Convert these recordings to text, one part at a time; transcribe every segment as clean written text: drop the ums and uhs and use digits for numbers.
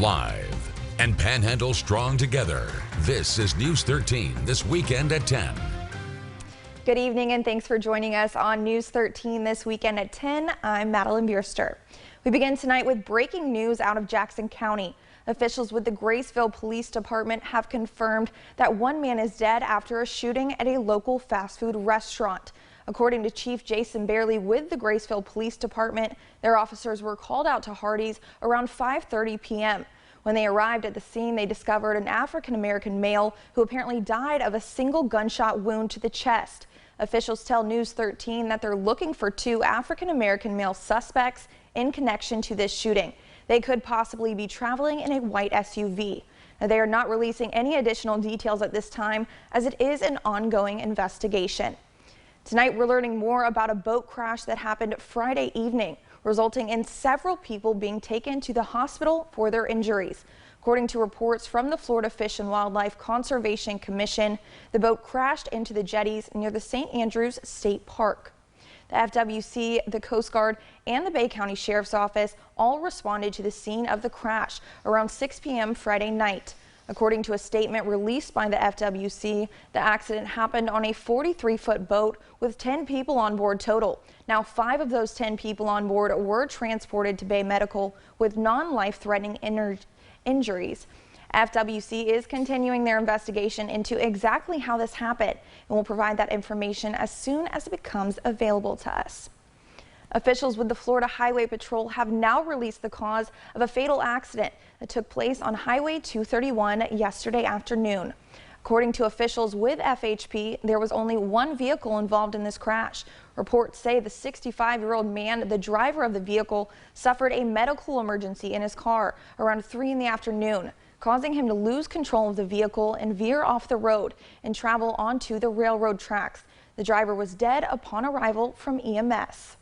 Live and Panhandle strong together. This is News 13 this weekend at 10. Good evening and thanks for joining us on News 13 this weekend at 10. I'm Madeline Bierster. We begin tonight with breaking news out of Jackson County. Officials with the Graceville Police Department have confirmed that one man is dead after a shooting at a local fast food restaurant. According to Chief Jason Bailey with the Graceville Police Department, their officers were called out to Hardee's around 5:30 p.m. When they arrived at the scene, they discovered an African-American male who apparently died of a single gunshot wound to the chest. Officials tell News 13 that they're looking for two African-American male suspects in connection to this shooting. They could possibly be traveling in a white SUV. Now, they are not releasing any additional details at this time as it is an ongoing investigation. Tonight, we're learning more about a boat crash that happened Friday evening, resulting in several people being taken to the hospital for their injuries. According to reports from the Florida Fish and Wildlife Conservation Commission, the boat crashed into the jetties near the St. Andrews State Park. The FWC, the Coast Guard, and the Bay County Sheriff's Office all responded to the scene of the crash around 6 p.m. Friday night. According to a statement released by the FWC, the accident happened on a 43-foot boat with 10 people on board total. Now, 5 of those 10 people on board were transported to Bay Medical with non-life-threatening injuries. FWC is continuing their investigation into exactly how this happened and will provide that information as soon as it becomes available to us. Officials with the Florida Highway Patrol have now released the cause of a fatal accident that took place on Highway 231 yesterday afternoon. According to officials with FHP, there was only one vehicle involved in this crash. Reports say the 65-year-old man, the driver of the vehicle, suffered a medical emergency in his car around 3 in the afternoon, causing him to lose control of the vehicle and veer off the road and travel onto the railroad tracks. The driver was dead upon arrival from EMS.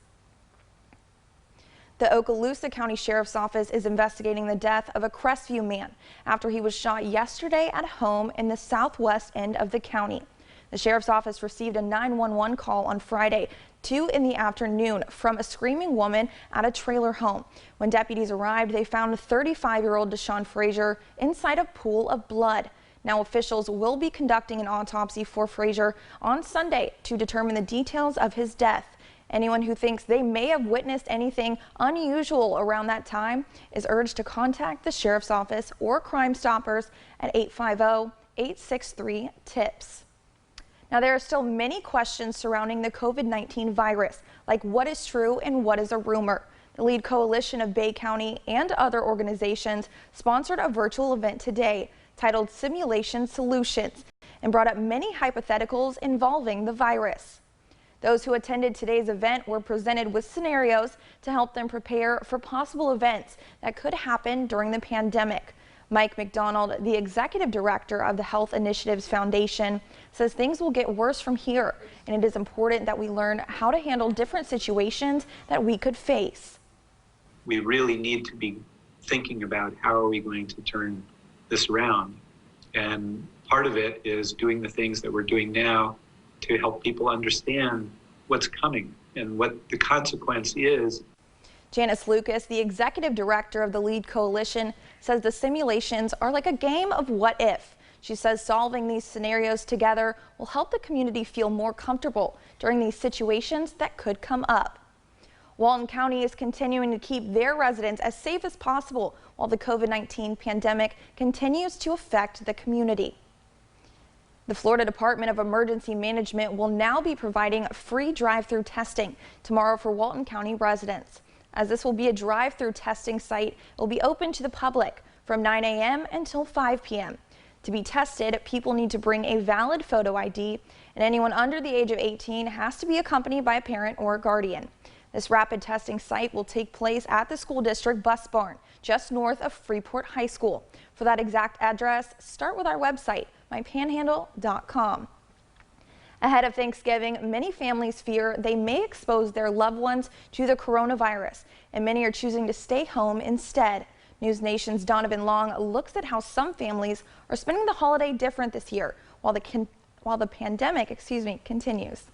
The Okaloosa County Sheriff's Office is investigating the death of a Crestview man after he was shot yesterday at home in the southwest end of the county. The Sheriff's Office received a 911 call on Friday, 2 in the afternoon, from a screaming woman at a trailer home. When deputies arrived, they found 35-year-old Deshaun Frazier inside a pool of blood. Now, officials will be conducting an autopsy for Frazier on Sunday to determine the details of his death. Anyone who thinks they may have witnessed anything unusual around that time is urged to contact the Sheriff's Office or Crime Stoppers at 850-863-TIPS. Now, there are still many questions surrounding the COVID-19 virus, like what is true and what is a rumor. The lead coalition of Bay County and other organizations sponsored a virtual event today titled Simulation Solutions and brought up many hypotheticals involving the virus. Those who attended today's event were presented with scenarios to help them prepare for possible events that could happen during the pandemic. Mike McDonald, the executive director of the Health Initiatives Foundation, says things will get worse from here, and it is important that we learn how to handle different situations that we could face. We really need to be thinking about how are we going to turn this around, and part of it is doing the things that we're doing now to help people understand what's coming and what the consequence is. Janice Lucas, the executive director of the lead coalition, says the simulations are like a game of what if. She says solving these scenarios together will help the community feel more comfortable during these situations that could come up. Walton County is continuing to keep their residents as safe as possible while the COVID-19 pandemic continues to affect the community. The Florida Department of Emergency Management will now be providing free drive-through testing tomorrow for Walton County residents. As this will be a drive-through testing site, it will be open to the public from 9 a.m. until 5 p.m. To be tested, people need to bring a valid photo ID, and anyone under the age of 18 has to be accompanied by a parent or a guardian. This rapid testing site will take place at the school district bus barn, just north of Freeport High School. For that exact address, start with our website, mypanhandle.com. Ahead of Thanksgiving, many families fear they may expose their loved ones to the coronavirus, and many are choosing to stay home instead. News Nation's Donovan Long looks at how some families are spending the holiday different this year while the pandemic continues.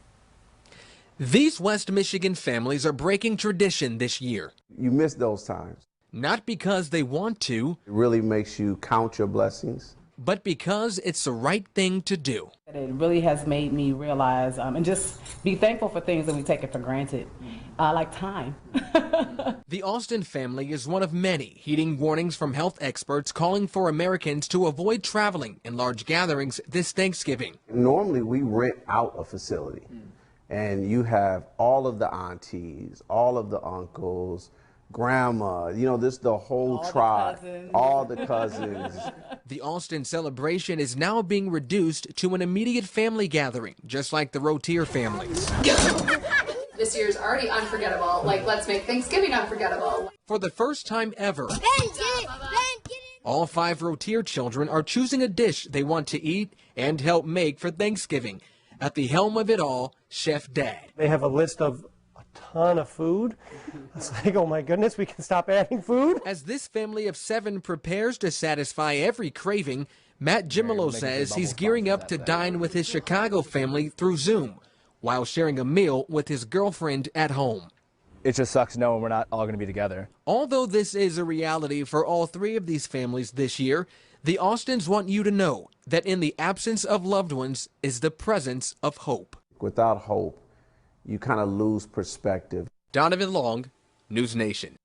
These West Michigan families are breaking tradition this year. You miss those times. not because they want to. It really makes you count your blessings. But because it's the right thing to do. It really has made me realize and just be thankful for things that we take it for granted, like time. The Austin family is one of many heeding warnings from health experts calling for Americans to avoid traveling in large gatherings this Thanksgiving. Normally we rent out a facility and you have all of the aunties, all of the uncles, grandma, the whole tribe, all the cousins. The Austin celebration is now being reduced to an immediate family gathering, just like the Rotier families. This year's already unforgettable. Let's make Thanksgiving unforgettable. For the first time ever, all 5 Rotier children are choosing a dish they want to eat and help make for Thanksgiving. At the helm of it all, Chef Dad. They have a list of ton of food. It's like, oh my goodness, we can stop adding food. As this family of 7 prepares to satisfy every craving, Matt Gimelo says he's gearing up to dine with his Chicago family through Zoom while sharing a meal with his girlfriend at home. It just sucks knowing we're not all going to be together. Although this is a reality for all 3 of these families this year, the Austins want you to know that in the absence of loved ones is the presence of hope. Without hope, you kind of lose perspective. Donovan Long, News Nation.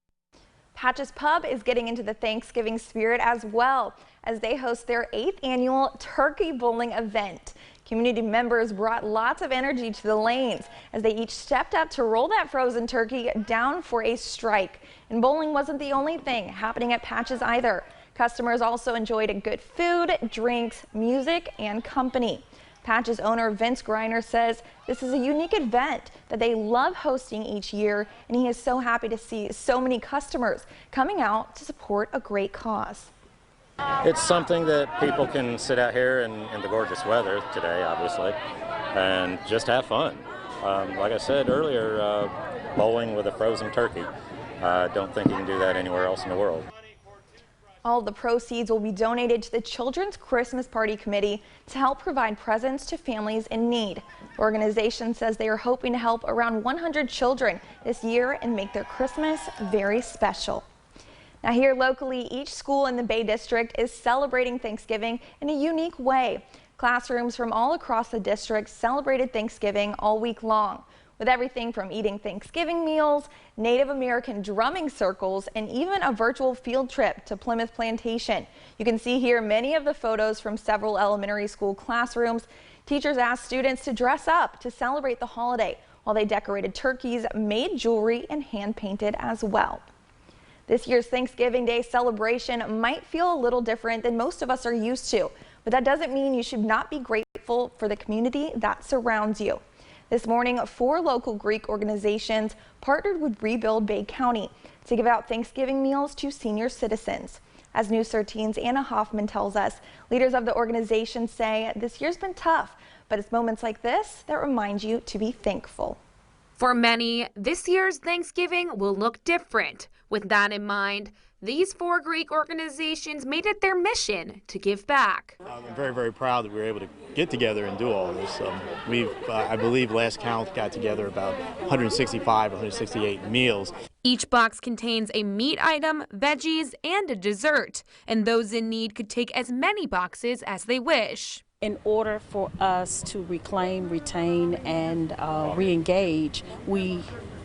Patches Pub is getting into the Thanksgiving spirit as well as they host their 8th annual turkey bowling event. Community members brought lots of energy to the lanes as they each stepped up to roll that frozen turkey down for a strike. And bowling wasn't the only thing happening at Patches either. Customers also enjoyed good food, drinks, music, and company. Patches owner Vince Greiner says this is a unique event that they love hosting each year, and he is so happy to see so many customers coming out to support a great cause. It's something that people can sit out here in the gorgeous weather today, obviously, and just have fun. Like I said earlier, bowling with a frozen turkey. Don't think you can do that anywhere else in the world. All of the proceeds will be donated to the Children's Christmas Party Committee to help provide presents to families in need. The organization says they are hoping to help around 100 children this year and make their Christmas very special. Now here locally, each school in the Bay District is celebrating Thanksgiving in a unique way. Classrooms from all across the district celebrated Thanksgiving all week long, with everything from eating Thanksgiving meals, Native American drumming circles, and even a virtual field trip to Plymouth Plantation. You can see here many of the photos from several elementary school classrooms. Teachers asked students to dress up to celebrate the holiday, while they decorated turkeys, made jewelry, and hand-painted as well. This year's Thanksgiving Day celebration might feel a little different than most of us are used to, but that doesn't mean you should not be grateful for the community that surrounds you. This morning, 4 local Greek organizations partnered with Rebuild Bay County to give out Thanksgiving meals to senior citizens. As News 13's Anna Hoffman tells us, leaders of the organization say this year's been tough, but it's moments like this that remind you to be thankful. For many, this year's Thanksgiving will look different. With that in mind, these 4 Greek organizations made it their mission to give back. I'm very, very proud that we were able to get together and do all of this. I believe last count got together about 165, 168 meals. Each box contains a meat item, veggies, and a dessert, and those in need could take as many boxes as they wish. In order for us to reclaim, retain, and re-engage, we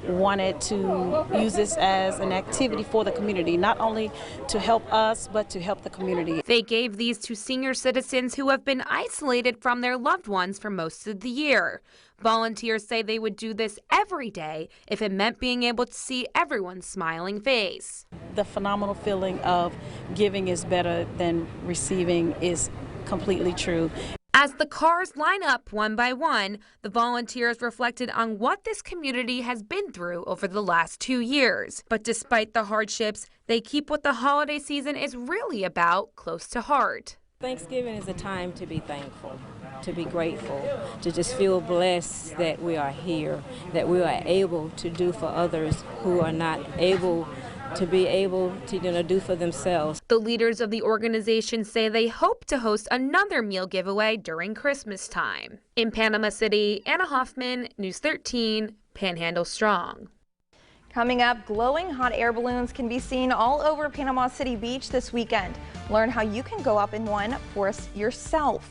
wanted to use this as an activity for the community, not only to help us, but to help the community. They gave these to senior citizens who have been isolated from their loved ones for most of the year. Volunteers say they would do this every day if it meant being able to see everyone's smiling face. The phenomenal feeling of giving is better than receiving is completely true. As the cars line up one by one, the volunteers reflected on what this community has been through over the last 2 years. But despite the hardships, they keep what the holiday season is really about close to heart. Thanksgiving is a time to be thankful, to be grateful, to just feel blessed that we are here, that we are able to do for others who are not able to do for themselves. The leaders of the organization say they hope to host another meal giveaway during Christmas time. In Panama City, Anna Hoffman, News 13, Panhandle Strong. Coming up, glowing hot air balloons can be seen all over Panama City Beach this weekend. Learn how you can go up in one for yourself.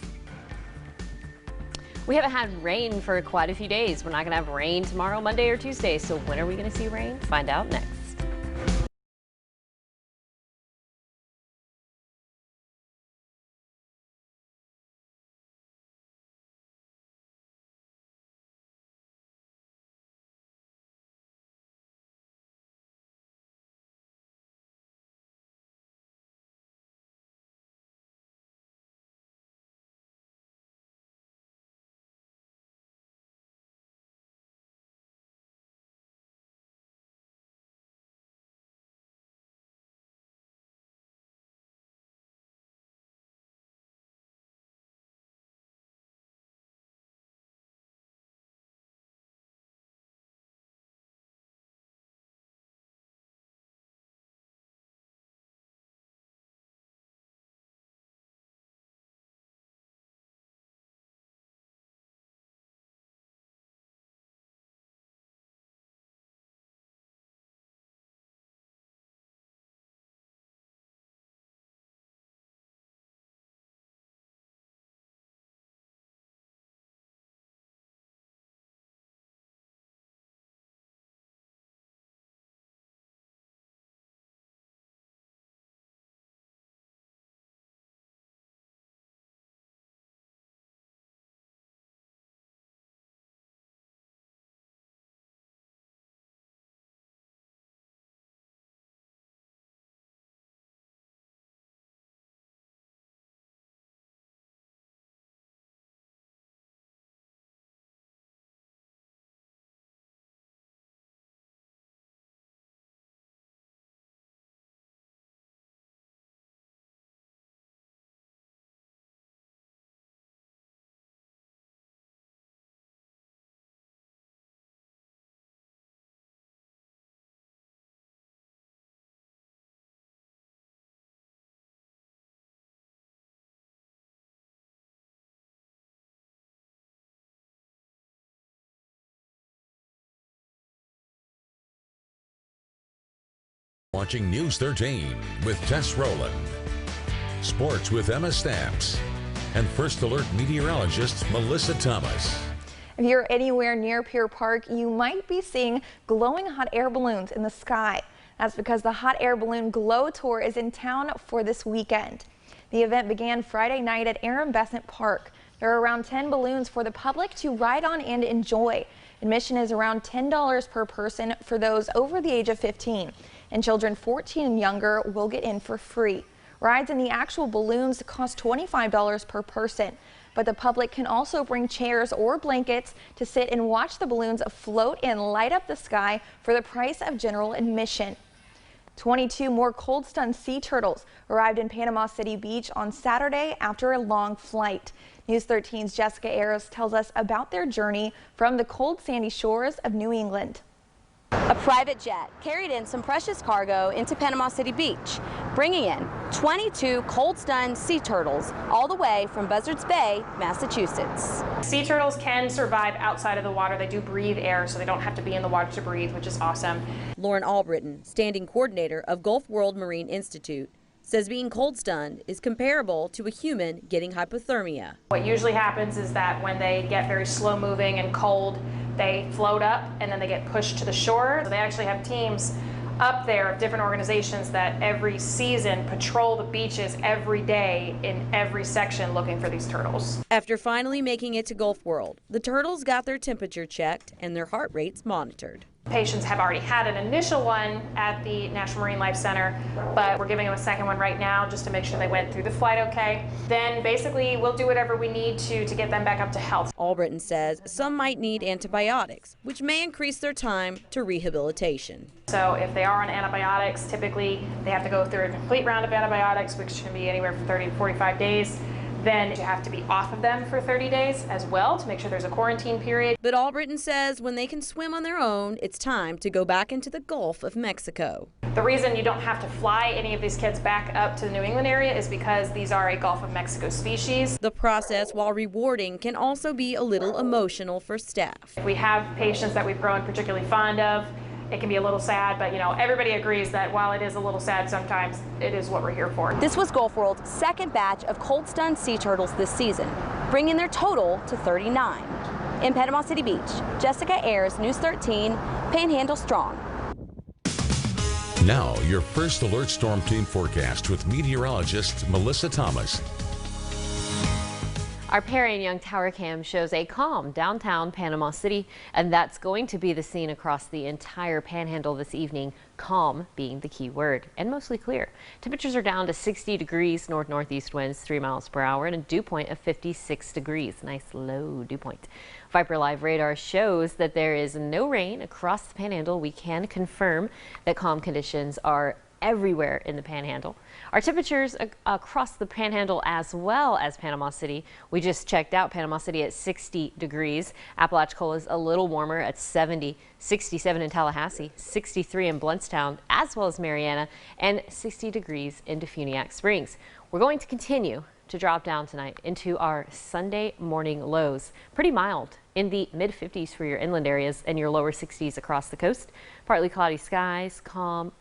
We haven't had rain for quite a few days. We're not going to have rain tomorrow, Monday or Tuesday. So when are we going to see rain? Find out next. Watching News 13 with Tess Rowland, Sports with Emma Stamps, and First Alert meteorologist Melissa Thomas. If you're anywhere near Pier Park, you might be seeing glowing hot air balloons in the sky. That's because the Hot Air Balloon Glow Tour is in town for this weekend. The event began Friday night at Aaron Besant Park. There are around 10 balloons for the public to ride on and enjoy. Admission is around $10 per person for those over the age of 15, and children 14 and younger will get in for free. Rides in the actual balloons cost $25 per person, but the public can also bring chairs or blankets to sit and watch the balloons float and light up the sky for the price of general admission. 22 more cold-stunned sea turtles arrived in Panama City Beach on Saturday after a long flight. News 13's Jessica Ayers tells us about their journey from the cold, sandy shores of New England. A private jet carried in some precious cargo into Panama City Beach, bringing in 22 cold-stunned sea turtles all the way from Buzzards Bay, Massachusetts. Sea turtles can survive outside of the water. They do breathe air, so they don't have to be in the water to breathe, which is awesome. Lauren Albritton, standing coordinator of Gulf World Marine Institute, says being cold-stunned is comparable to a human getting hypothermia. What usually happens is that when they get very slow-moving and cold, they float up and then they get pushed to the shore. So they actually have teams up there of different organizations that every season patrol the beaches every day in every section looking for these turtles. After finally making it to Gulf World, the turtles got their temperature checked and their heart rates monitored. Patients have already had an initial one at the National Marine Life Center, but we're giving them a second one right now just to make sure they went through the flight okay. Then basically we'll do whatever we need to get them back up to health. Albritton says some might need antibiotics, which may increase their time to rehabilitation. So if they are on antibiotics, typically they have to go through a complete round of antibiotics, which can be anywhere from 30 to 45 days. Then you have to be off of them for 30 days as well to make sure there's a quarantine period. But Albritton says when they can swim on their own, it's time to go back into the Gulf of Mexico. The reason you don't have to fly any of these kids back up to the New England area is because these are a Gulf of Mexico species. The process, while rewarding, can also be a little emotional for staff. We have patients that we've grown particularly fond of, it can be a little sad, but everybody agrees that while it is a little sad sometimes, it is what we're here for. This was Gulf World's second batch of cold-stunned sea turtles this season, bringing their total to 39. In Panama City Beach, Jessica Ayers, News 13, Panhandle Strong. Now, your first alert storm team forecast with meteorologist Melissa Thomas. Our Perry and Young Tower Cam shows a calm downtown Panama City, and that's going to be the scene across the entire panhandle this evening, calm being the key word, and mostly clear. Temperatures are down to 60 degrees, north-northeast winds 3 miles per hour, and a dew point of 56 degrees. Nice low dew point. Viper Live radar shows that there is no rain across the panhandle. We can confirm that calm conditions are everywhere in the panhandle. Our temperatures across the panhandle as well as Panama City. We just checked out Panama City at 60 degrees. Apalachicola is a little warmer at 70, 67 in Tallahassee, 63 in Bluntstown, as well as Mariana, and 60 degrees in Defuniak Springs. We're going to continue to drop down tonight into our Sunday morning lows. Pretty mild in the mid-50s for your inland areas and your lower 60s across the coast. Partly cloudy skies, calm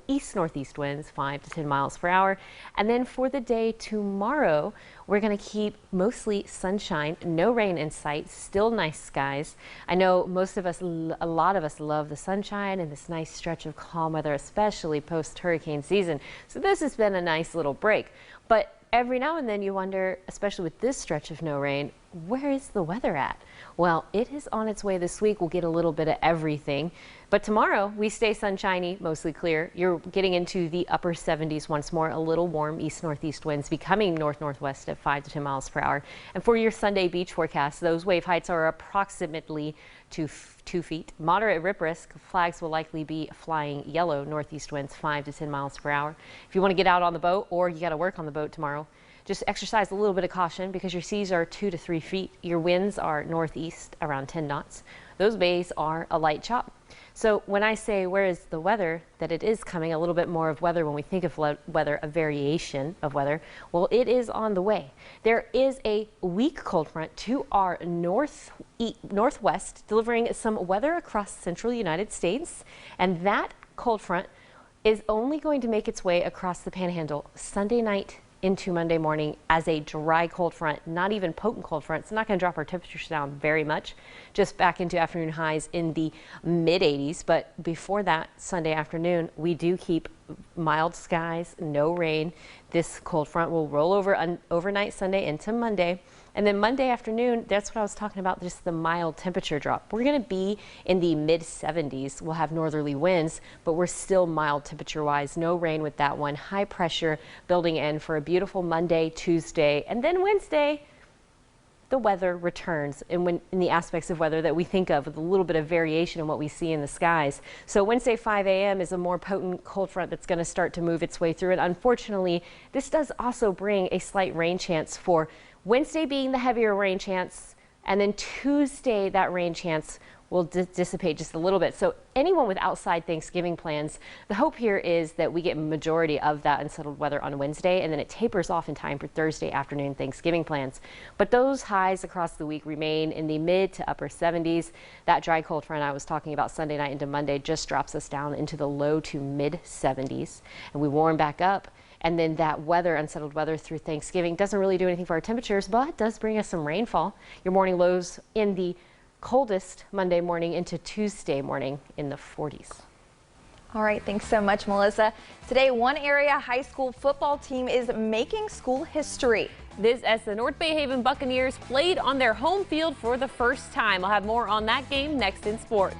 east-northeast winds 5 to 10 miles per hour. And then for the day tomorrow, we're going to keep mostly sunshine, no rain in sight, still nice skies. I know a lot of us love the sunshine and this nice stretch of calm weather, especially post-hurricane season. So this has been a nice little break. But every now and then you wonder, especially with this stretch of no rain, where is the weather at? Well, it is on its way this week. We'll get a little bit of everything. But tomorrow we stay sunshiny, mostly clear. You're getting into the upper 70s once more, a little warm east-northeast winds becoming north-northwest at 5 to 10 miles per hour. And for your Sunday beach forecast, those wave heights are approximately 2 feet. Moderate rip risk. Flags will likely be flying yellow, northeast winds 5 to 10 miles per hour. If you want to get out on the boat or you got to work on the boat tomorrow, just exercise a little bit of caution because your seas are 2 to 3 feet. Your winds are northeast around 10 knots. Those bays are a light chop. So when I say where is the weather, that it is coming, a little bit more of weather when we think of weather, a variation of weather, well, it is on the way. There is a weak cold front to our northwest, delivering some weather across central United States, and that cold front is only going to make its way across the panhandle Sunday night into Monday morning as a dry cold front, not even potent cold front. It's not going to drop our temperatures down very much, just back into afternoon highs in the mid 80s. But before that, Sunday afternoon, we do keep mild skies, no rain. This cold front will roll over overnight Sunday into Monday. And then Monday afternoon, that's what I was talking about, just the mild temperature drop. We're going to be in the mid 70s. We'll have northerly winds, but we're still mild temperature wise. No rain with that one. High pressure building in for a beautiful Monday, Tuesday, and then Wednesday. The weather returns in the aspects of weather that we think of with a little bit of variation in what we see in the skies. So Wednesday 5 a.m. is a more potent cold front that's going to start to move its way through. And unfortunately, this does also bring a slight rain chance for Wednesday being the heavier rain chance, and then Tuesday that rain chance will dissipate just a little bit. So anyone with outside Thanksgiving plans, the hope here is that we get majority of that unsettled weather on Wednesday, and then it tapers off in time for Thursday afternoon Thanksgiving plans. But those highs across the week remain in the mid to upper 70s. That dry cold front I was talking about Sunday night into Monday just drops us down into the low to mid 70s, and we warm back up. And then that weather, unsettled weather through Thanksgiving, doesn't really do anything for our temperatures, but does bring us some rainfall. Your morning lows in the coldest Monday morning into Tuesday morning in the 40s. All right, thanks so much, Melissa. Today, one area high school football team is making school history. This as the North Bay Haven Buccaneers played on their home field for the first time. I'll have more on that game next in sports.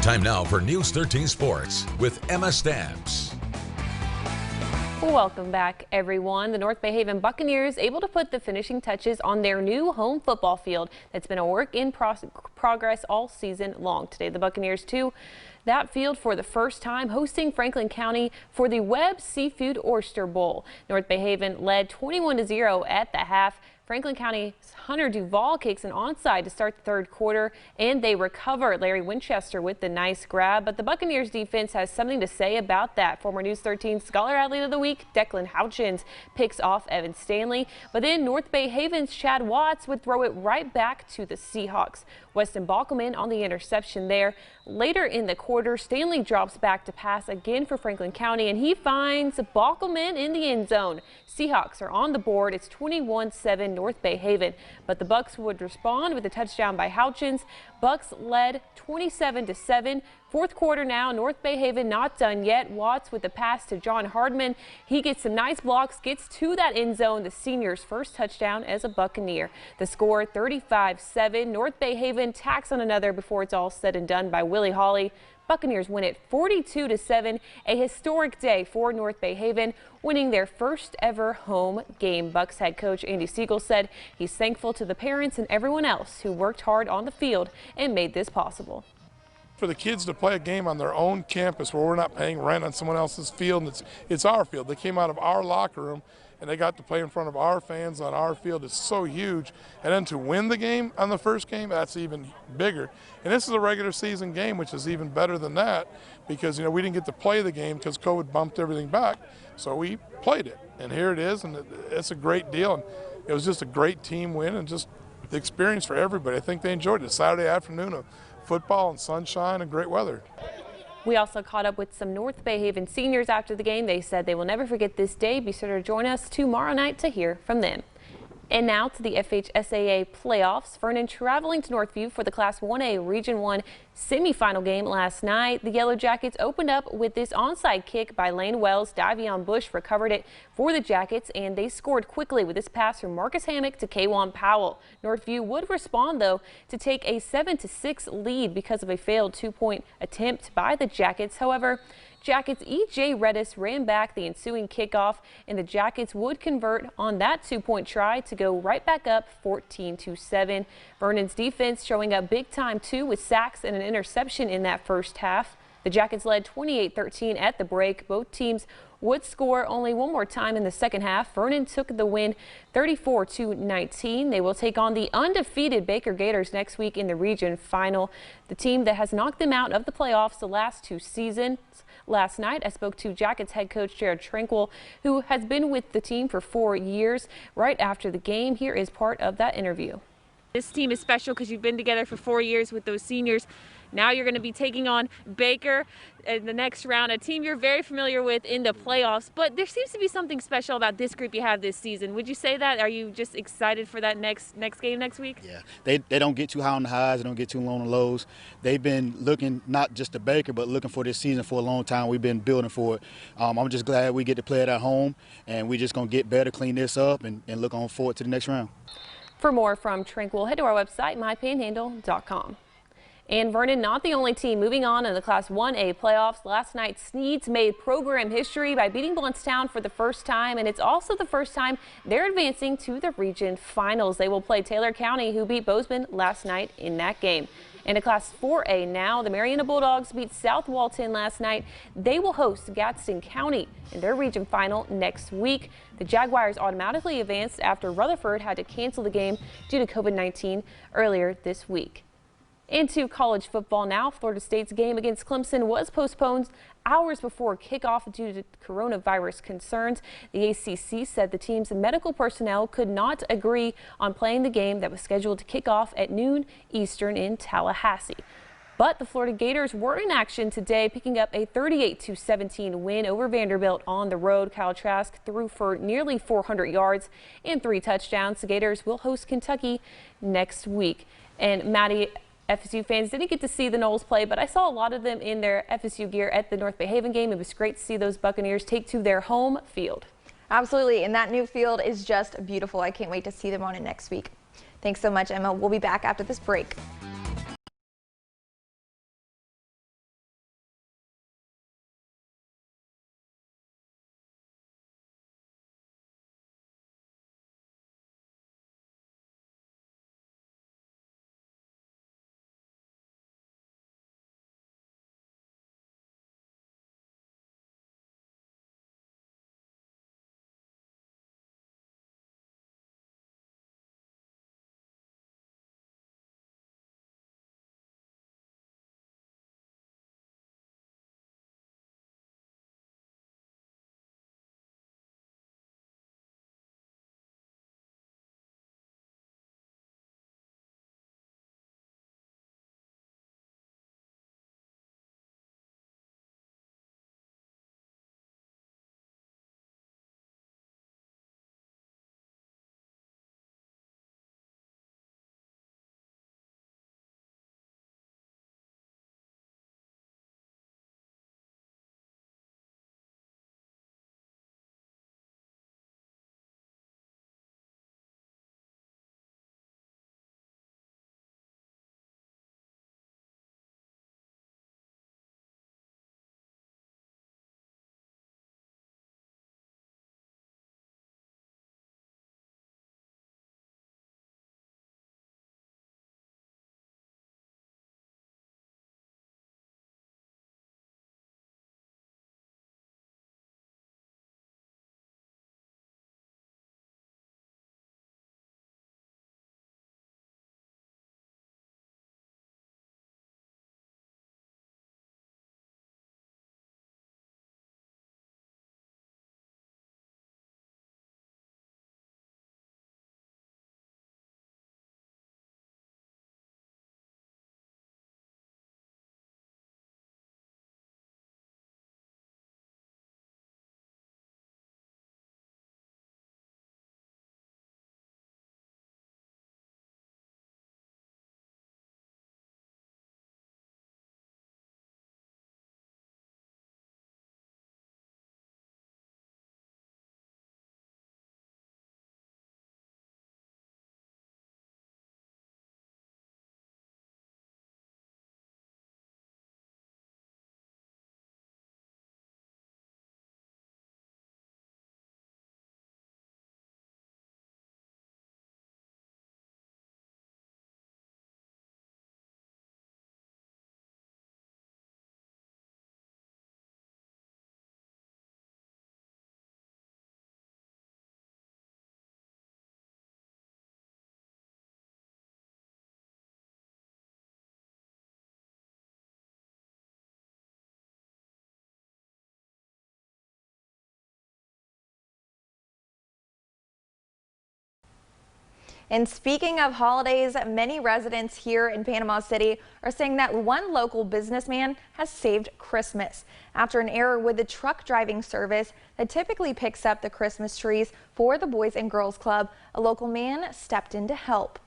Time now for News 13 Sports with Emma Stamps. Welcome back, everyone. The North Bay Haven Buccaneers able to put the finishing touches on their new home football field that's been a work in progress all season long. Today, the Buccaneers to that field for the first time, hosting Franklin County for the Webb Seafood Oyster Bowl. North Bay Haven led 21-0 at the half. Franklin County's Hunter Duvall kicks an onside to start the third quarter, and they recover. Larry Winchester with the nice grab, but the Buccaneers defense has something to say about that. Former News 13 Scholar Athlete of the Week, Declan Houchins, picks off Evan Stanley, but then North Bay Haven's Chad Watts would throw it right back to the Seahawks. Weston Bockelman on the interception there. Later in the quarter, Stanley drops back to pass again for Franklin County, and he finds Bockelman in the end zone. Seahawks are on the board. It's 21-7 North Bay Haven, but the Bucks would respond with a touchdown by Houchins. Bucks led 27-7. Fourth quarter now, North Bay Haven not done yet. Watts with the pass to John Hardman. He gets some nice blocks, gets to that end zone, the senior's first touchdown as a Buccaneer. The score 35-7. North Bay Haven tacks on another before it's all said and done by Willie Hawley. Buccaneers win it 42-7, a historic day for North Bay Haven, winning their first ever home game. Bucks head coach Andy Siegel said he's thankful to the parents and everyone else who worked hard on the field and made this possible. For the kids to play a game on their own campus where we're not paying rent on someone else's field, and it's our field. They came out of our locker room and they got to play in front of our fans on our field. It's so huge. And then to win the game on the first game, that's even bigger. And this is a regular season game, which is even better than that because, you know, we didn't get to play the game because COVID bumped everything back. So we played it. And here it is, and it's a great deal. And it was just a great team win and just the experience for everybody. I think they enjoyed it. Saturday afternoon of football and sunshine and great weather. We also caught up with some North Bay Haven seniors after the game. They said they will never forget this day. Be sure to join us tomorrow night to hear from them. And now to the FHSAA playoffs. Vernon traveling to Northview for the Class 1A Region 1 semifinal game last night. The Yellow Jackets opened up with this onside kick by Lane Wells. Davion Bush recovered it for the Jackets, and they scored quickly with this pass from Marcus Hammock to Kwan Powell. Northview would respond, though, to take a 7-6 lead because of a failed two-point attempt by the Jackets. However, Jackets' E.J. Redis ran back the ensuing kickoff, and the Jackets would convert on that two-point try to go right back up 14-7. Vernon's defense showing up big time, too, with sacks and an interception in that first half. The Jackets led 28-13 at the break. Both teams would score only one more time in the second half. Vernon took the win 34-19. They will take on the undefeated Baker Gators next week in the region final, the team that has knocked them out of the playoffs the last two seasons. Last night, I spoke to Jackets head coach Jared Tranquil, who has been with the team for 4 years. Right after the game, here is part of that interview. This team is special because you've been together for 4 years with those seniors. Now you're going to be taking on Baker in the next round, a team you're very familiar with in the playoffs. But there seems to be something special about this group you have this season. Would you say that? Are you just excited for that next game next week? Yeah, they don't get too high on the highs, they don't get too low on the lows. They've been looking not just to Baker, but looking for this season for a long time. We've been building for it. I'm just glad we get to play it at home, and we're just going to get better, clean this up, and look on forward to the next round. For more from Tranquil, head to our website, mypanhandle.com. And Vernon, not the only team moving on in the Class 1A playoffs. Last night, Sneads made program history by beating Blountstown for the first time, and it's also the first time they're advancing to the region finals. They will play Taylor County, who beat Bozeman last night in that game. In a Class 4A now, the Marietta Bulldogs beat South Walton last night. They will host Gadsden County in their region final next week. The Jaguars automatically advanced after Rutherford had to cancel the game due to COVID-19 earlier this week. Into college football now. Florida State's game against Clemson was postponed hours before kickoff due to coronavirus concerns. The ACC said the team's medical personnel could not agree on playing the game that was scheduled to kick off at noon Eastern in Tallahassee. But the Florida Gators were in action today, picking up a 38-17 win over Vanderbilt on the road. Kyle Trask threw for nearly 400 yards and 3 touchdowns. The Gators will host Kentucky next week. And Maddie, FSU fans didn't get to see the Noles play, but I saw a lot of them in their FSU gear at the North Bay Haven game. It was great to see those Buccaneers take to their home field. Absolutely, and that new field is just beautiful. I can't wait to see them on it next week. Thanks so much, Emma. We'll be back after this break. And speaking of holidays, many residents here in Panama City are saying that one local businessman has saved Christmas. After an error with the truck driving service that typically picks up the Christmas trees for the Boys and Girls Club, a local man stepped in to help.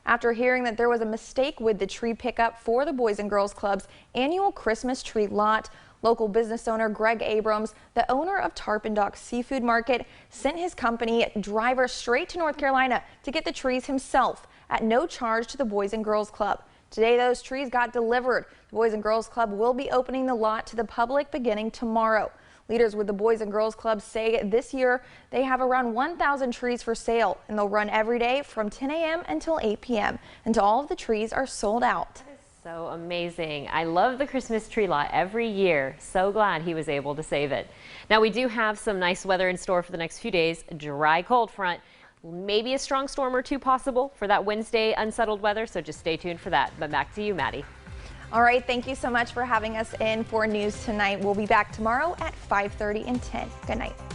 After hearing that there was a mistake with the tree pickup for the Boys and Girls Club's annual Christmas tree lot, local business owner Greg Abrams, the owner of Tarpon Dock Seafood Market, sent his company driver straight to North Carolina to get the trees himself at no charge to the Boys and Girls Club. Today, those trees got delivered. The Boys and Girls Club will be opening the lot to the public beginning tomorrow. Leaders with the Boys and Girls Club say this year they have around 1,000 trees for sale, and they'll run every day from 10 a.m. until 8 p.m. until all of the trees are sold out. So amazing. I love the Christmas tree lot every year. So glad he was able to save it. Now we do have some nice weather in store for the next few days. A dry cold front, maybe a strong storm or two possible for that Wednesday unsettled weather. So just stay tuned for that. But back to you, Maddie. All right. Thank you so much for having us in for news tonight. We'll be back tomorrow at 5:30 and 10. Good night.